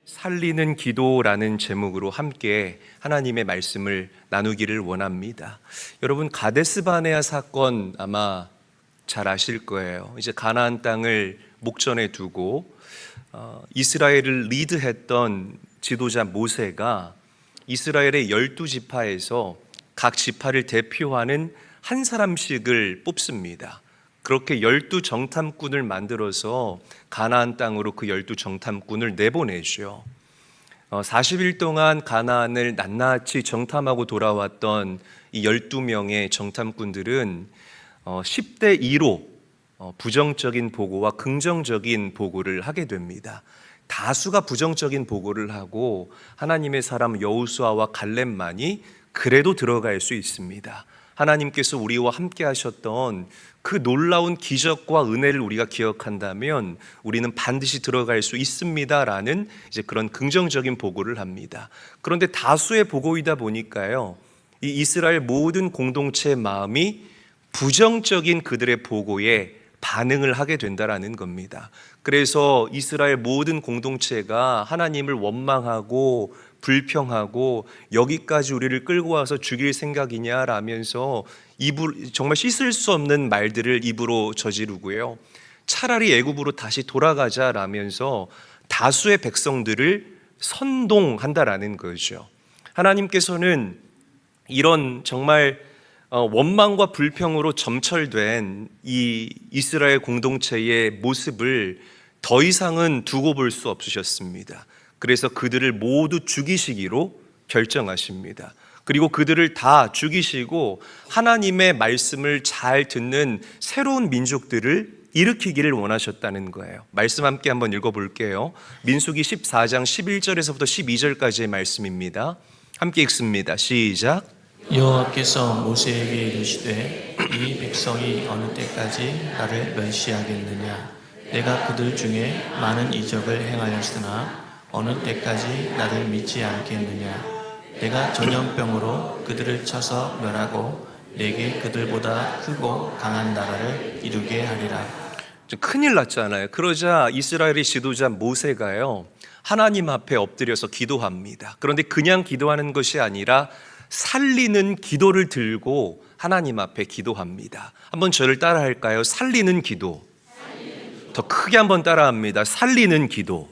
살리는 기도라는 제목으로 함께 하나님의 말씀을 나누기를 원합니다. 여러분, 가데스 바네아 사건 아마 잘 아실 거예요. 이제 가나안 땅을 목전에 두고 이스라엘을 리드했던 지도자 모세가 이스라엘의 12지파에서 각 지파를 대표하는 한 사람씩을 뽑습니다. 그렇게 12정탐꾼을 만들어서 가나안 땅으로 그 12정탐꾼을 내보내죠. 40일 동안 가나안을 낱낱이 정탐하고 돌아왔던 이 12명의 정탐꾼들은 10대 2로 부정적인 보고와 긍정적인 보고를 하게 됩니다. 다수가 부정적인 보고를 하고 하나님의 사람 여호수아와 갈렙만이 그래도 들어갈 수 있습니다. 하나님께서 우리와 함께 하셨던 그 놀라운 기적과 은혜를 우리가 기억한다면 우리는 반드시 들어갈 수 있습니다라는 이제 그런 긍정적인 보고를 합니다. 그런데 다수의 보고이다 보니까요, 이 이스라엘 모든 공동체의 마음이 부정적인 그들의 보고에 반응을 하게 된다라는 겁니다. 그래서 이스라엘 모든 공동체가 하나님을 원망하고 불평하고 여기까지 우리를 끌고 와서 죽일 생각이냐라면서 정말 씻을 수 없는 말들을 입으로 저지르고요. 차라리 애굽으로 다시 돌아가자라면서 다수의 백성들을 선동한다라는 거죠. 하나님께서는 이런 정말 원망과 불평으로 점철된 이 이스라엘 공동체의 모습을 더 이상은 두고 볼 수 없으셨습니다. 그래서 그들을 모두 죽이시기로 결정하십니다. 그리고 그들을 다 죽이시고 하나님의 말씀을 잘 듣는 새로운 민족들을 일으키기를 원하셨다는 거예요. 말씀 함께 한번 읽어볼게요. 민수기 14장 11절에서부터 12절까지의 말씀입니다. 함께 읽습니다. 시작. 여호와께서 모세에게 이르시되 이 백성이 어느 때까지 나를 멸시하겠느냐? 내가 그들 중에 많은 이적을 행하였으나 어느 때까지 나를 믿지 않겠느냐? 내가 전염병으로 그들을 쳐서 멸하고 내게 그들보다 크고 강한 나라를 이루게 하리라. 큰일 났잖아요. 그러자 이스라엘의 지도자 모세가요, 하나님 앞에 엎드려서 기도합니다. 그런데 그냥 기도하는 것이 아니라 살리는 기도를 들고 하나님 앞에 기도합니다. 한번 저를 따라 할까요? 살리는 기도. 더 크게 한번 따라합니다. 살리는 기도.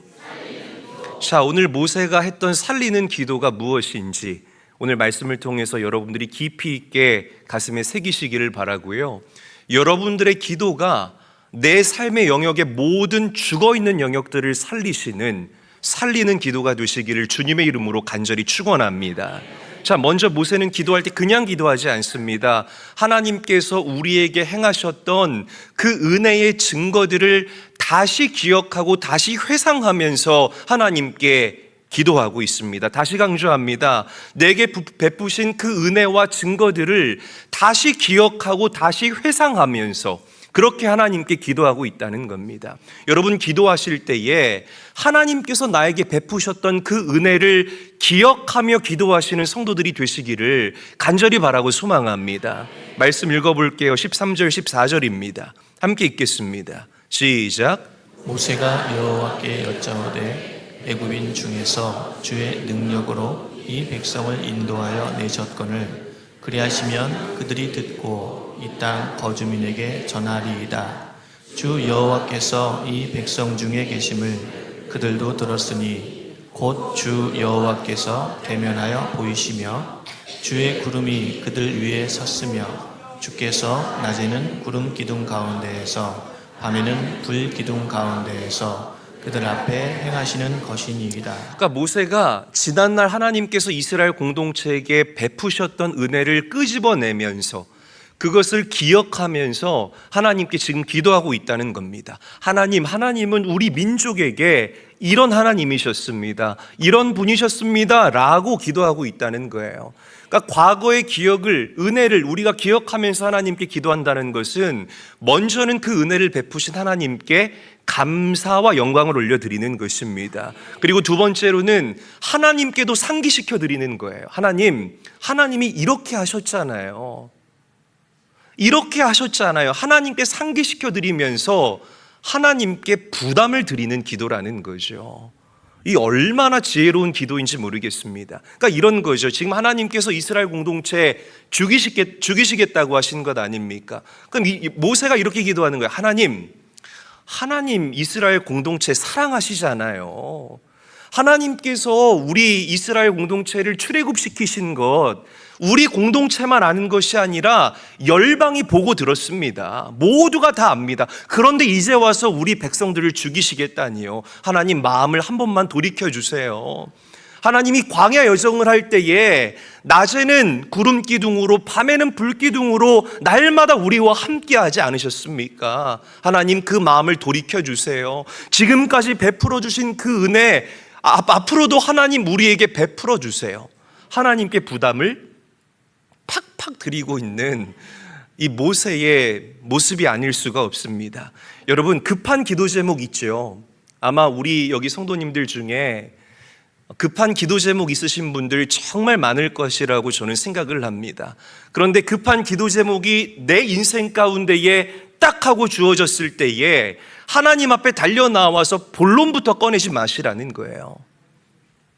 자, 오늘 모세가 했던 살리는 기도가 무엇인지 오늘 말씀을 통해서 여러분들이 깊이 있게 가슴에 새기시기를 바라고요. 여러분들의 기도가 내 삶의 영역의 모든 죽어있는 영역들을 살리는 기도가 되시기를 주님의 이름으로 간절히 축원합니다. 자, 먼저 모세는 기도할 때 그냥 기도하지 않습니다. 하나님께서 우리에게 행하셨던 그 은혜의 증거들을 다시 기억하고 다시 회상하면서 하나님께 기도하고 있습니다. 다시 강조합니다. 내게 베푸신 그 은혜와 증거들을 다시 기억하고 다시 회상하면서 그렇게 하나님께 기도하고 있다는 겁니다. 여러분, 기도하실 때에 하나님께서 나에게 베푸셨던 그 은혜를 기억하며 기도하시는 성도들이 되시기를 간절히 바라고 소망합니다. 말씀 읽어볼게요. 13절 14절입니다. 함께 읽겠습니다. 시작. 모세가 여호와께 여짜오되 애굽인 중에서 주의 능력으로 이 백성을 인도하여 내셨거늘 그리하시면 그들이 듣고 이 땅 거주민에게 전하리이다. 주 여호와께서 이 백성 중에 계심을 그들도 들었으니 곧 주 여호와께서 대면하여 보이시며 주의 구름이 그들 위에 섰으며 주께서 낮에는 구름 기둥 가운데에서 밤에는 불 기둥 가운데에서 그들 앞에 행하시는 것이니이다. 그러니까 모세가 지난날 하나님께서 이스라엘 공동체에게 베푸셨던 은혜를 끄집어내면서 그것을 기억하면서 하나님께 지금 기도하고 있다는 겁니다. 하나님은 우리 민족에게 이런 하나님이셨습니다. 이런 분이셨습니다. 라고 기도하고 있다는 거예요. 그러니까 과거의 기억을, 은혜를 우리가 기억하면서 하나님께 기도한다는 것은 먼저는 그 은혜를 베푸신 하나님께 감사와 영광을 올려드리는 것입니다. 그리고 두 번째로는 하나님께도 상기시켜 드리는 거예요. 하나님이 이렇게 하셨잖아요. 하나님께 상기시켜 드리면서 하나님께 부담을 드리는 기도라는 거죠. 이 얼마나 지혜로운 기도인지 모르겠습니다. 그러니까 이런 거죠. 지금 하나님께서 이스라엘 공동체 죽이시겠다고 하신 것 아닙니까? 그럼 모세가 이렇게 기도하는 거예요. 하나님 이스라엘 공동체 사랑하시잖아요. 하나님께서 우리 이스라엘 공동체를 출애굽시키신 것, 우리 공동체만 아는 것이 아니라 열방이 보고 들었습니다. 모두가 다 압니다. 그런데 이제 와서 우리 백성들을 죽이시겠다니요. 하나님 마음을 한 번만 돌이켜 주세요. 하나님이 광야 여정을 할 때에 낮에는 구름 기둥으로 밤에는 불 기둥으로 날마다 우리와 함께 하지 않으셨습니까? 하나님 그 마음을 돌이켜 주세요. 지금까지 베풀어 주신 그 은혜 앞으로도 하나님 우리에게 베풀어 주세요. 하나님께 부담을 팍팍 드리고 있는 이 모세의 모습이 아닐 수가 없습니다. 여러분, 급한 기도 제목 있죠? 아마 우리 여기 성도님들 중에 급한 기도 제목 있으신 분들 정말 많을 것이라고 저는 생각을 합니다. 그런데 급한 기도 제목이 내 인생 가운데에 딱 하고 주어졌을 때에 하나님 앞에 달려 나와서 본론부터 꺼내지 마시라는 거예요.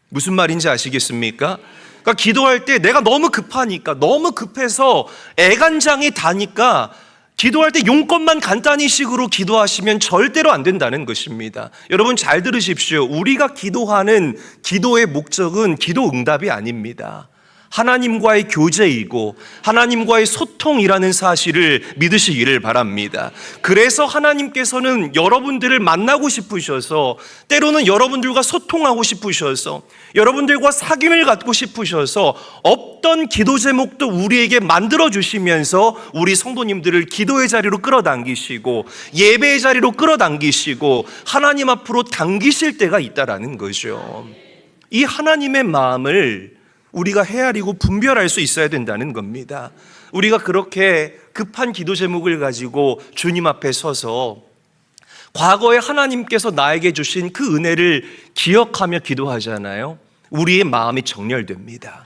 무슨 말인지 아시겠습니까? 그러니까 기도할 때 내가 너무 급하니까, 너무 급해서 애간장이 다니까 기도할 때 용건만 간단히 식으로 기도하시면 절대로 안 된다는 것입니다. 여러분 잘 들으십시오. 우리가 기도하는 기도의 목적은 기도 응답이 아닙니다. 하나님과의 교제이고 하나님과의 소통이라는 사실을 믿으시기를 바랍니다. 그래서 하나님께서는 여러분들을 만나고 싶으셔서, 때로는 여러분들과 소통하고 싶으셔서, 여러분들과 사귐을 갖고 싶으셔서 없던 기도 제목도 우리에게 만들어 주시면서 우리 성도님들을 기도의 자리로 끌어당기시고 예배의 자리로 끌어당기시고 하나님 앞으로 당기실 때가 있다라는 거죠. 이 하나님의 마음을 우리가 헤아리고 분별할 수 있어야 된다는 겁니다. 우리가 그렇게 급한 기도 제목을 가지고 주님 앞에 서서 과거에 하나님께서 나에게 주신 그 은혜를 기억하며 기도하잖아요. 우리의 마음이 정렬됩니다.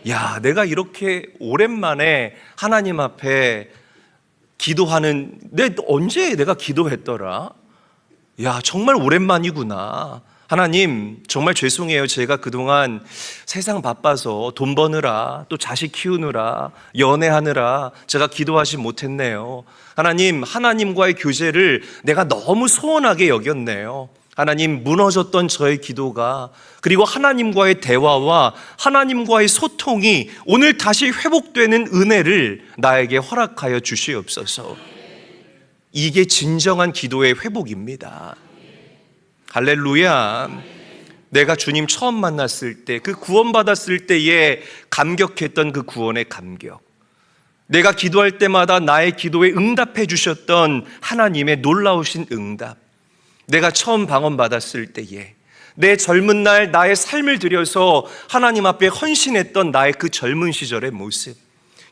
야, 내가 이렇게 오랜만에 하나님 앞에 언제 내가 기도했더라? 야, 정말 오랜만이구나. 하나님, 정말 죄송해요. 제가 그동안 세상 바빠서 돈 버느라, 또 자식 키우느라, 연애하느라 제가 기도하지 못했네요. 하나님, 하나님과의 교제를 내가 너무 소원하게 여겼네요. 하나님, 무너졌던 저의 기도가, 그리고 하나님과의 대화와 하나님과의 소통이 오늘 다시 회복되는 은혜를 나에게 허락하여 주시옵소서. 이게 진정한 기도의 회복입니다. 할렐루야. 내가 주님 처음 만났을 때, 그 구원받았을 때에 감격했던 그 구원의 감격, 내가 기도할 때마다 나의 기도에 응답해 주셨던 하나님의 놀라우신 응답, 내가 처음 방언받았을 때에 내 젊은 날 나의 삶을 들여서 하나님 앞에 헌신했던 나의 그 젊은 시절의 모습,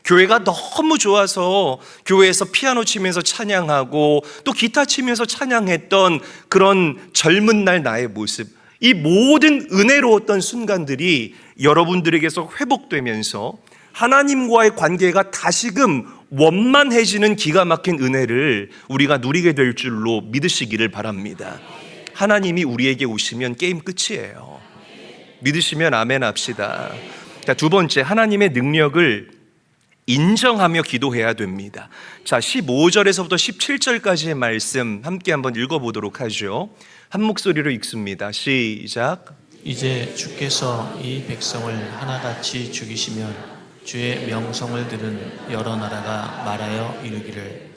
교회가 너무 좋아서 교회에서 피아노 치면서 찬양하고 또 기타 치면서 찬양했던 그런 젊은 날 나의 모습, 이 모든 은혜로웠던 순간들이 여러분들에게서 회복되면서 하나님과의 관계가 다시금 원만해지는 기가 막힌 은혜를 우리가 누리게 될 줄로 믿으시기를 바랍니다. 하나님이 우리에게 오시면 게임 끝이에요. 믿으시면 아멘 합시다. 자, 두 번째, 하나님의 능력을 인정하며 기도해야 됩니다. 자, 15절에서부터 17절까지의 말씀 함께 한번 읽어보도록 하죠. 한 목소리로 읽습니다. 시작. 이제 주께서 이 백성을 하나같이 죽이시면 주의 명성을 들은 여러 나라가 말하여 이르기를,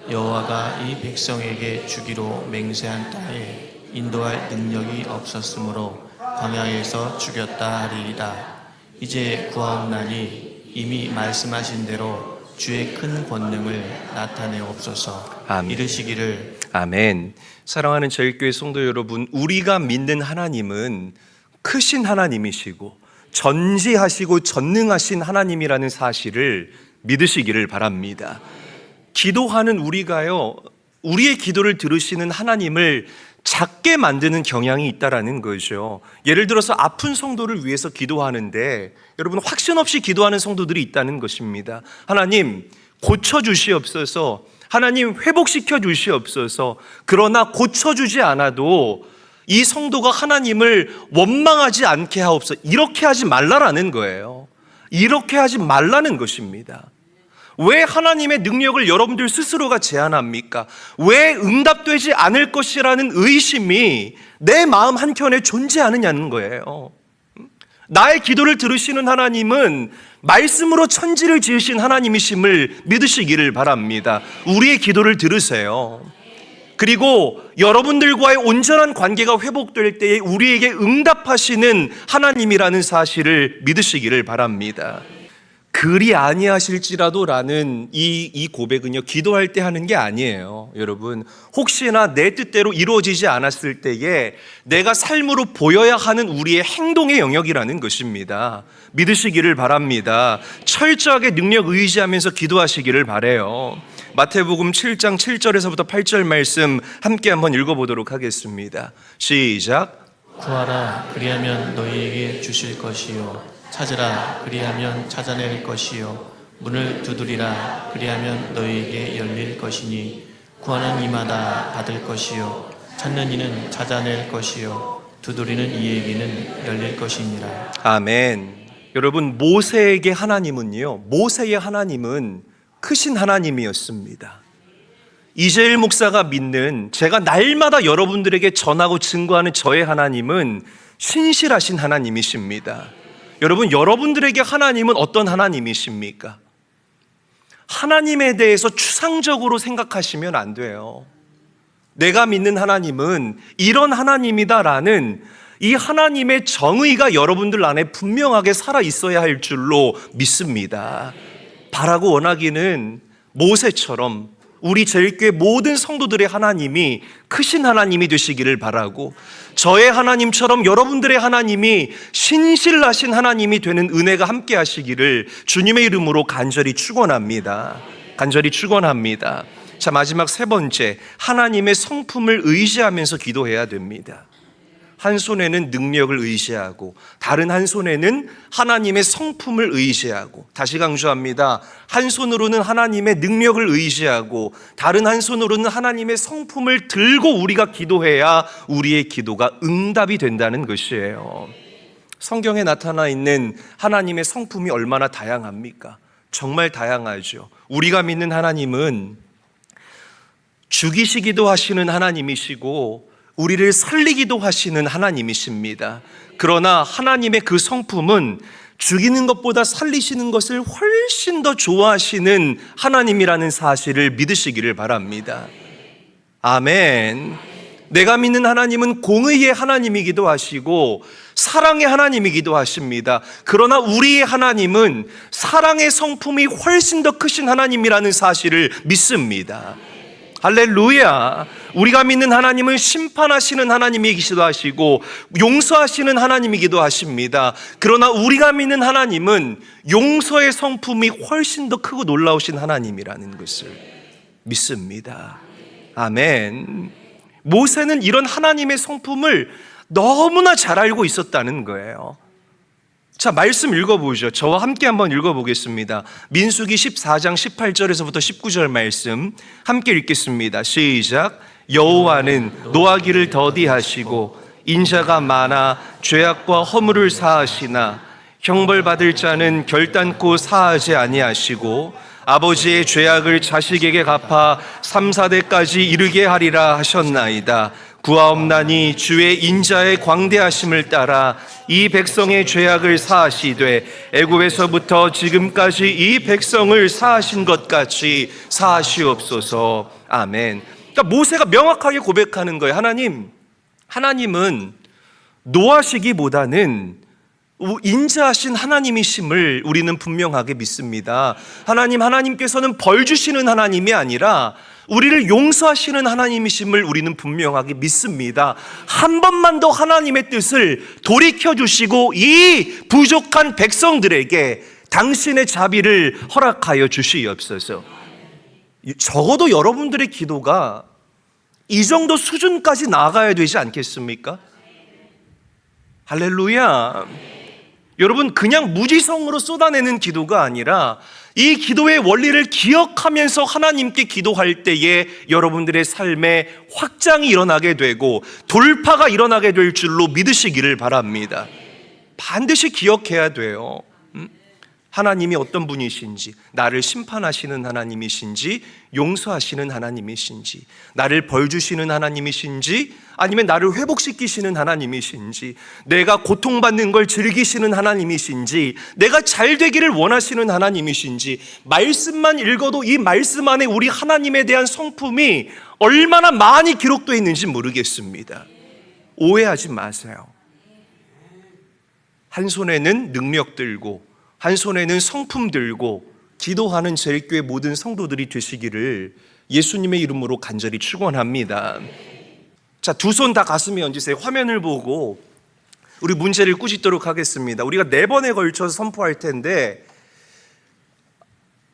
여호와가 이 백성에게 주기로 맹세한 땅에 인도할 능력이 없었으므로 광야에서 죽였다 하리이다. 이제 구하옵나니 이미 말씀하신 대로 주의 큰 권능을 나타내옵소서. 아멘. 이르시기를. 아멘. 사랑하는 저희교회 성도 여러분, 우리가 믿는 하나님은 크신 하나님이시고 전지하시고 전능하신 하나님이라는 사실을 믿으시기를 바랍니다. 기도하는 우리가요, 우리의 기도를 들으시는 하나님을 작게 만드는 경향이 있다라는 거죠. 예를 들어서 아픈 성도를 위해서 기도하는데 여러분, 확신 없이 기도하는 성도들이 있다는 것입니다. 하나님 고쳐주시옵소서, 하나님 회복시켜 주시옵소서. 그러나 고쳐주지 않아도 이 성도가 하나님을 원망하지 않게 하옵소서. 이렇게 하지 말라라는 거예요. 이렇게 하지 말라는 것입니다. 왜 하나님의 능력을 여러분들 스스로가 제한합니까? 왜 응답되지 않을 것이라는 의심이 내 마음 한켠에 존재하느냐는 거예요. 나의 기도를 들으시는 하나님은 말씀으로 천지를 지으신 하나님이심을 믿으시기를 바랍니다. 우리의 기도를 들으세요. 그리고 여러분들과의 온전한 관계가 회복될 때에 우리에게 응답하시는 하나님이라는 사실을 믿으시기를 바랍니다. 그리 아니하실지라도라는 이 고백은요, 기도할 때 하는 게 아니에요. 여러분, 혹시나 내 뜻대로 이루어지지 않았을 때에 내가 삶으로 보여야 하는 우리의 행동의 영역이라는 것입니다. 믿으시기를 바랍니다. 철저하게 능력 의지하면서 기도하시기를 바라요. 마태복음 7장 7절에서부터 8절 말씀 함께 한번 읽어보도록 하겠습니다. 시작. 구하라 그리하면 너희에게 주실 것이요 찾으라 그리하면 찾아낼 것이요 문을 두드리라 그리하면 너희에게 열릴 것이니 구하는 이마다 받을 것이요 찾는 이는 찾아낼 것이요 두드리는 이에게는 열릴 것이니라. 아멘. 여러분, 모세의 하나님은 크신 하나님이었습니다. 이재일 목사가 믿는, 제가 날마다 여러분들에게 전하고 증거하는 저의 하나님은 신실하신 하나님이십니다. 여러분, 여러분들에게 하나님은 어떤 하나님이십니까? 하나님에 대해서 추상적으로 생각하시면 안 돼요. 내가 믿는 하나님은 이런 하나님이다라는 이 하나님의 정의가 여러분들 안에 분명하게 살아 있어야 할 줄로 믿습니다. 바라고 원하기는 모세처럼 우리 제일교회 모든 성도들의 하나님이 크신 하나님이 되시기를 바라고, 저의 하나님처럼 여러분들의 하나님이 신실하신 하나님이 되는 은혜가 함께 하시기를 주님의 이름으로 간절히 축원합니다. 간절히 축원합니다. 자, 마지막 세 번째, 하나님의 성품을 의지하면서 기도해야 됩니다. 한 손에는 능력을 의지하고 다른 한 손에는 하나님의 성품을 의지하고, 다시 강조합니다. 한 손으로는 하나님의 능력을 의지하고 다른 한 손으로는 하나님의 성품을 들고 우리가 기도해야 우리의 기도가 응답이 된다는 것이에요. 성경에 나타나 있는 하나님의 성품이 얼마나 다양합니까? 정말 다양하죠. 우리가 믿는 하나님은 죽이시기도 하시는 하나님이시고 우리를 살리기도 하시는 하나님이십니다. 그러나 하나님의 그 성품은 죽이는 것보다 살리시는 것을 훨씬 더 좋아하시는 하나님이라는 사실을 믿으시기를 바랍니다. 아멘. 내가 믿는 하나님은 공의의 하나님이기도 하시고 사랑의 하나님이기도 하십니다. 그러나 우리의 하나님은 사랑의 성품이 훨씬 더 크신 하나님이라는 사실을 믿습니다. 할렐루야. 우리가 믿는 하나님은 심판하시는 하나님이기도 하시고 용서하시는 하나님이기도 하십니다. 그러나 우리가 믿는 하나님은 용서의 성품이 훨씬 더 크고 놀라우신 하나님이라는 것을 믿습니다. 아멘. 모세는 이런 하나님의 성품을 너무나 잘 알고 있었다는 거예요. 자, 말씀 읽어보죠. 저와 함께 한번 읽어보겠습니다. 민수기 14장 18절에서부터 19절 말씀 함께 읽겠습니다. 시작. 여호와는 노하기를 더디하시고 인자가 많아 죄악과 허물을 사하시나 형벌받을 자는 결단코 사하지 아니하시고 아버지의 죄악을 자식에게 갚아 3, 4대까지 이르게 하리라 하셨나이다. 구하옵나니 주의 인자의 광대하심을 따라 이 백성의 죄악을 사하시되 애굽에서부터 지금까지 이 백성을 사하신 것 같이 사하시옵소서. 아멘. 그러니까 모세가 명확하게 고백하는 거예요. 하나님은 노하시기보다는 인자하신 하나님이심을 우리는 분명하게 믿습니다. 하나님께서는 벌 주시는 하나님이 아니라 우리를 용서하시는 하나님이심을 우리는 분명하게 믿습니다. 한 번만 더 하나님의 뜻을 돌이켜주시고 이 부족한 백성들에게 당신의 자비를 허락하여 주시옵소서. 적어도 여러분들의 기도가 이 정도 수준까지 나아가야 되지 않겠습니까? 할렐루야. 여러분, 그냥 무지성으로 쏟아내는 기도가 아니라 이 기도의 원리를 기억하면서 하나님께 기도할 때에 여러분들의 삶에 확장이 일어나게 되고 돌파가 일어나게 될 줄로 믿으시기를 바랍니다. 반드시 기억해야 돼요. 하나님이 어떤 분이신지, 나를 심판하시는 하나님이신지, 용서하시는 하나님이신지, 나를 벌 주시는 하나님이신지, 아니면 나를 회복시키시는 하나님이신지, 내가 고통받는 걸 즐기시는 하나님이신지, 내가 잘 되기를 원하시는 하나님이신지, 말씀만 읽어도 이 말씀 안에 우리 하나님에 대한 성품이 얼마나 많이 기록되어 있는지 모르겠습니다. 오해하지 마세요. 한 손에는 능력 들고 한 손에는 성품 들고 기도하는 제일교회 모든 성도들이 되시기를 예수님의 이름으로 간절히 축원합니다. 자, 두 손 다 가슴에 얹으세요. 화면을 보고 우리 문제를 꾸짖도록 하겠습니다. 우리가 4번에 걸쳐서 선포할 텐데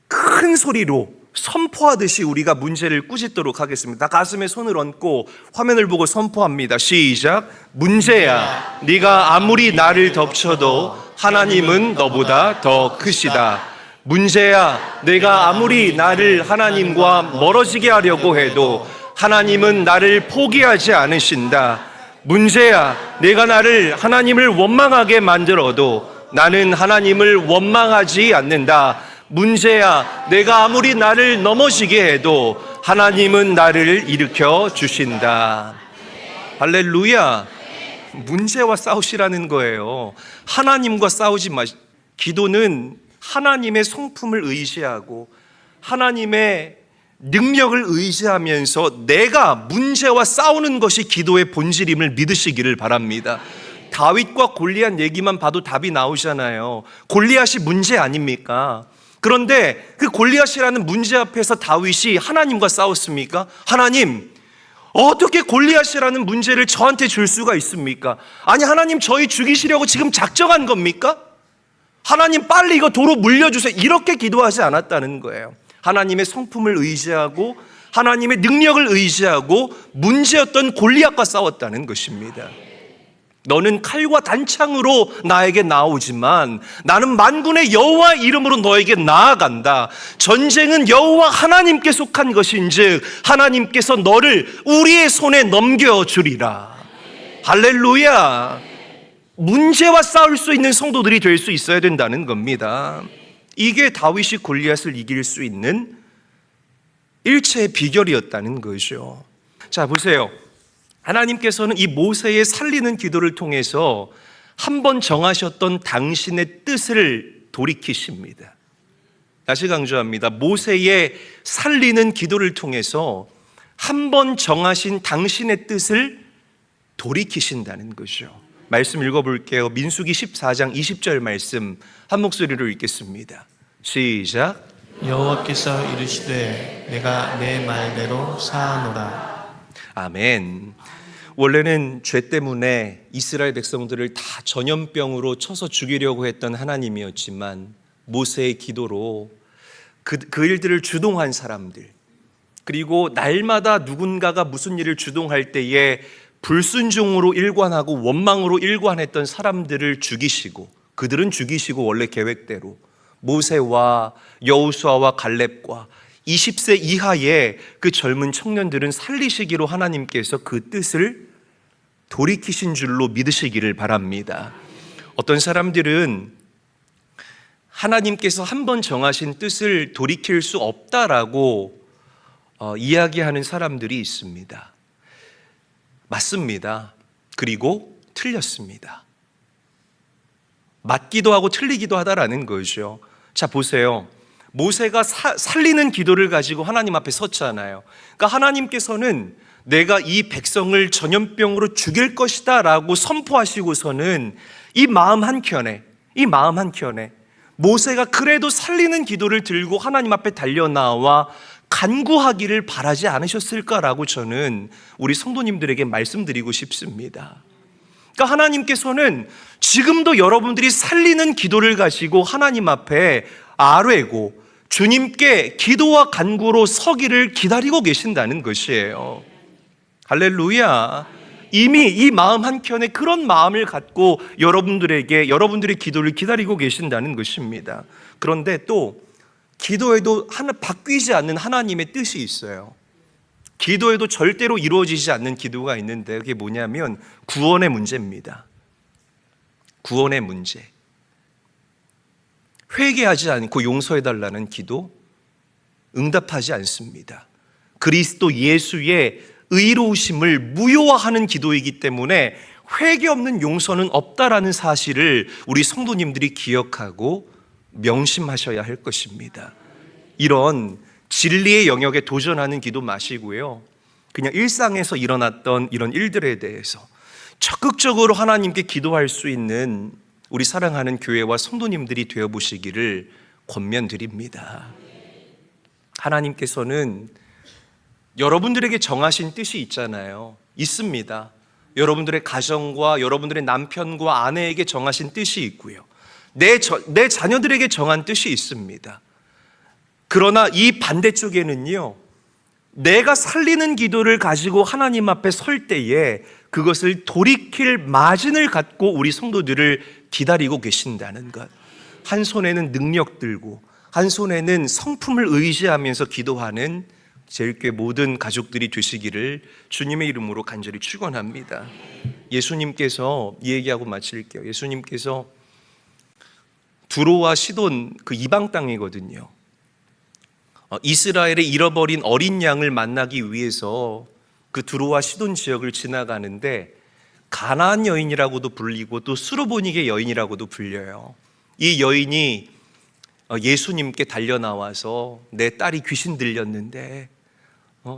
큰 소리로 선포하듯이 우리가 문제를 꾸짖도록 하겠습니다. 가슴에 손을 얹고 화면을 보고 선포합니다. 시작. 문제야, 네가 아무리 나를 덮쳐도 하나님은 너보다 더 크시다. 문제야, 내가 아무리 나를 하나님과 멀어지게 하려고 해도 하나님은 나를 포기하지 않으신다. 문제야, 내가 나를 하나님을 원망하게 만들어도 나는 하나님을 원망하지 않는다. 문제야, 내가 아무리 나를 넘어지게 해도 하나님은 나를 일으켜 주신다. 할렐루야. 문제와 싸우시라는 거예요. 하나님과 싸우지 마시. 기도는 하나님의 성품을 의지하고 하나님의 능력을 의지하면서 내가 문제와 싸우는 것이 기도의 본질임을 믿으시기를 바랍니다. 다윗과 골리앗 얘기만 봐도 답이 나오잖아요. 골리앗이 문제 아닙니까? 그런데 그 골리앗이라는 문제 앞에서 다윗이 하나님과 싸웠습니까? 하나님, 어떻게 골리앗이라는 문제를 저한테 줄 수가 있습니까? 아니, 하나님 저희 죽이시려고 지금 작정한 겁니까? 하나님 빨리 이거 도로 물려주세요. 이렇게 기도하지 않았다는 거예요. 하나님의 성품을 의지하고 하나님의 능력을 의지하고 문제였던 골리앗과 싸웠다는 것입니다. 너는 칼과 단창으로 나에게 나오지만 나는 만군의 여호와 이름으로 너에게 나아간다. 전쟁은 여호와 하나님께 속한 것인즉 하나님께서 너를 우리의 손에 넘겨주리라. 할렐루야. 문제와 싸울 수 있는 성도들이 될 수 있어야 된다는 겁니다. 이게 다윗이 골리앗을 이길 수 있는 일체의 비결이었다는 거죠. 자, 보세요. 하나님께서는 이 모세의 살리는 기도를 통해서 한 번 정하셨던 당신의 뜻을 돌이키십니다. 다시 강조합니다. 모세의 살리는 기도를 통해서 한 번 정하신 당신의 뜻을 돌이키신다는 거죠. 말씀 읽어볼게요. 민수기 14장 20절 말씀 한 목소리로 읽겠습니다. 시작. 여호와께서 이르시되 내가 내 말대로 사하노라. 아멘. 원래는 죄 때문에 이스라엘 백성들을 다 전염병으로 쳐서 죽이려고 했던 하나님이었지만 모세의 기도로 그 일들을 주동한 사람들, 그리고 날마다 누군가가 무슨 일을 주동할 때에 불순종으로 일관하고 원망으로 일관했던 사람들을 죽이시고, 그들은 죽이시고 원래 계획대로 모세와 여호수아와 갈렙과 20세 이하의 그 젊은 청년들은 살리시기로 하나님께서 그 뜻을 돌이키신 줄로 믿으시기를 바랍니다. 어떤 사람들은 하나님께서 한 번 정하신 뜻을 돌이킬 수 없다라고 이야기하는 사람들이 있습니다. 맞습니다. 그리고 틀렸습니다. 맞기도 하고 틀리기도 하다라는 거죠. 자, 보세요. 모세가 살리는 기도를 가지고 하나님 앞에 섰잖아요. 그러니까 하나님께서는 내가 이 백성을 전염병으로 죽일 것이다 라고 선포하시고서는 이 마음 한켠에 모세가 그래도 살리는 기도를 들고 하나님 앞에 달려나와 간구하기를 바라지 않으셨을까라고 저는 우리 성도님들에게 말씀드리고 싶습니다. 그러니까 하나님께서는 지금도 여러분들이 살리는 기도를 가지고 하나님 앞에 아뢰고 주님께 기도와 간구로 서기를 기다리고 계신다는 것이에요. 할렐루야. 이미 이 마음 한켠에 그런 마음을 갖고 여러분들의 기도를 기다리고 계신다는 것입니다. 그런데 또 기도에도 바뀌지 않는 하나님의 뜻이 있어요. 기도에도 절대로 이루어지지 않는 기도가 있는데 그게 뭐냐면 구원의 문제입니다. 구원의 문제. 회개하지 않고 용서해달라는 기도 응답하지 않습니다. 그리스도 예수의 의로우심을 무효화하는 기도이기 때문에 회개 없는 용서는 없다라는 사실을 우리 성도님들이 기억하고 명심하셔야 할 것입니다. 이런 진리의 영역에 도전하는 기도 마시고요, 그냥 일상에서 일어났던 이런 일들에 대해서 적극적으로 하나님께 기도할 수 있는 우리 사랑하는 교회와 성도님들이 되어보시기를 권면드립니다. 하나님께서는 여러분들에게 정하신 뜻이 있잖아요. 있습니다. 여러분들의 가정과 여러분들의 남편과 아내에게 정하신 뜻이 있고요, 내 자녀들에게 정한 뜻이 있습니다. 그러나 이 반대쪽에는요, 내가 살리는 기도를 가지고 하나님 앞에 설 때에 그것을 돌이킬 마진을 갖고 우리 성도들을 기다리고 계신다는 것. 한 손에는 능력 들고 한 손에는 성품을 의지하면서 기도하는 제일교회 모든 가족들이 되시기를 주님의 이름으로 간절히 축원합니다. 예수님께서, 이 얘기하고 마칠게요. 예수님께서 두로와 시돈, 그 이방 땅이거든요, 이스라엘의 잃어버린 어린 양을 만나기 위해서 그 두로와 시돈 지역을 지나가는데 가나안 여인이라고도 불리고 또 수르보니게 여인이라고도 불려요. 이 여인이 예수님께 달려나와서 내 딸이 귀신 들렸는데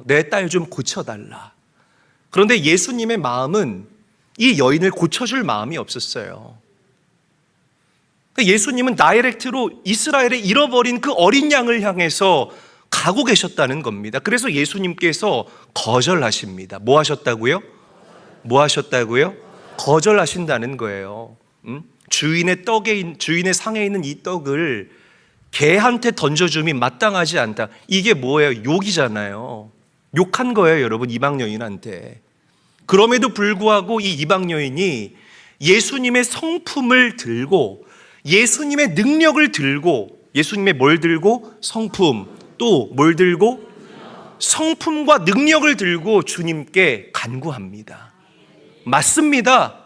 내 딸 좀 고쳐달라. 그런데 예수님의 마음은 이 여인을 고쳐줄 마음이 없었어요. 예수님은 다이렉트로 이스라엘에 잃어버린 그 어린 양을 향해서 가고 계셨다는 겁니다. 그래서 예수님께서 거절하십니다. 뭐 하셨다고요? 거절하신다는 거예요. 주인의 상에 있는 이 떡을 개한테 던져줌이 마땅하지 않다. 이게 뭐예요? 욕이잖아요. 욕한 거예요, 여러분, 이방 여인한테. 그럼에도 불구하고 이 이방 여인이 예수님의 성품을 들고, 예수님의 능력을 들고, 예수님의 뭘 들고? 성품. 또 뭘 들고? 성품과 능력을 들고 주님께 간구합니다. 맞습니다.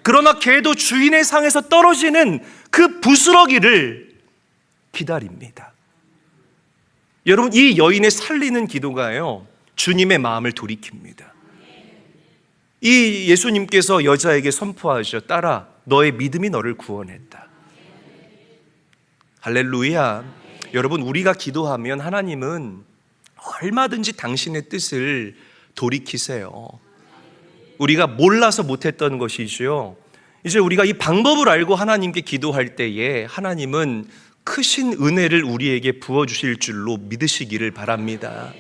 그러나 걔도 주인의 상에서 떨어지는 그 부스러기를 기다립니다. 여러분, 이 여인의 살리는 기도가요, 주님의 마음을 돌이킵니다. 이 예수님께서 여자에게 선포하죠. 딸아, 너의 믿음이 너를 구원했다. 할렐루야. 여러분, 우리가 기도하면 하나님은 얼마든지 당신의 뜻을 돌이키세요. 우리가 몰라서 못했던 것이죠. 이제 우리가 이 방법을 알고 하나님께 기도할 때에 하나님은 크신 은혜를 우리에게 부어주실 줄로 믿으시기를 바랍니다.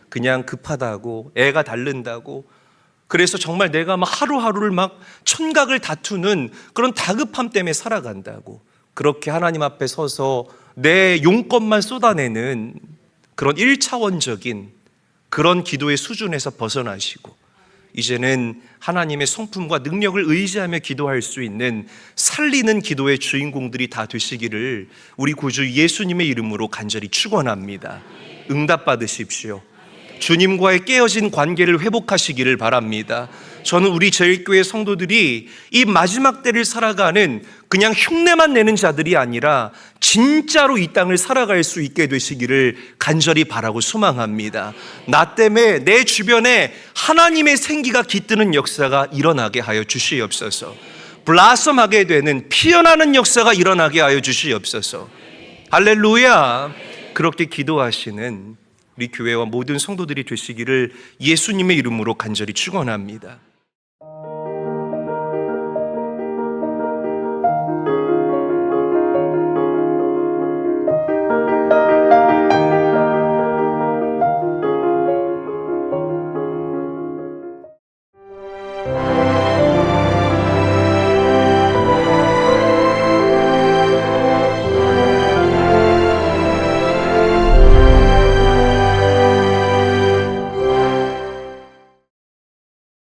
그냥 급하다고, 애가 다른다고, 그래서 정말 내가 막 하루하루를 막 천각을 다투는 그런 다급함 때문에 살아간다고, 그렇게 하나님 앞에 서서 내 용건만 쏟아내는 그런 1차원적인 그런 기도의 수준에서 벗어나시고 이제는 하나님의 성품과 능력을 의지하며 기도할 수 있는 살리는 기도의 주인공들이 다 되시기를 우리 구주 예수님의 이름으로 간절히 축원합니다. 응답받으십시오. 주님과의 깨어진 관계를 회복하시기를 바랍니다. 저는 우리 제일교회 성도들이 이 마지막 때를 살아가는 그냥 흉내만 내는 자들이 아니라 진짜로 이 땅을 살아갈 수 있게 되시기를 간절히 바라고 소망합니다. 나 때문에 내 주변에 하나님의 생기가 깃드는 역사가 일어나게 하여 주시옵소서. 블라썸하게 되는 피어나는 역사가 일어나게 하여 주시옵소서. 할렐루야. 그렇게 기도하시는 우리 교회와 모든 성도들이 되시기를 예수님의 이름으로 간절히 축원합니다.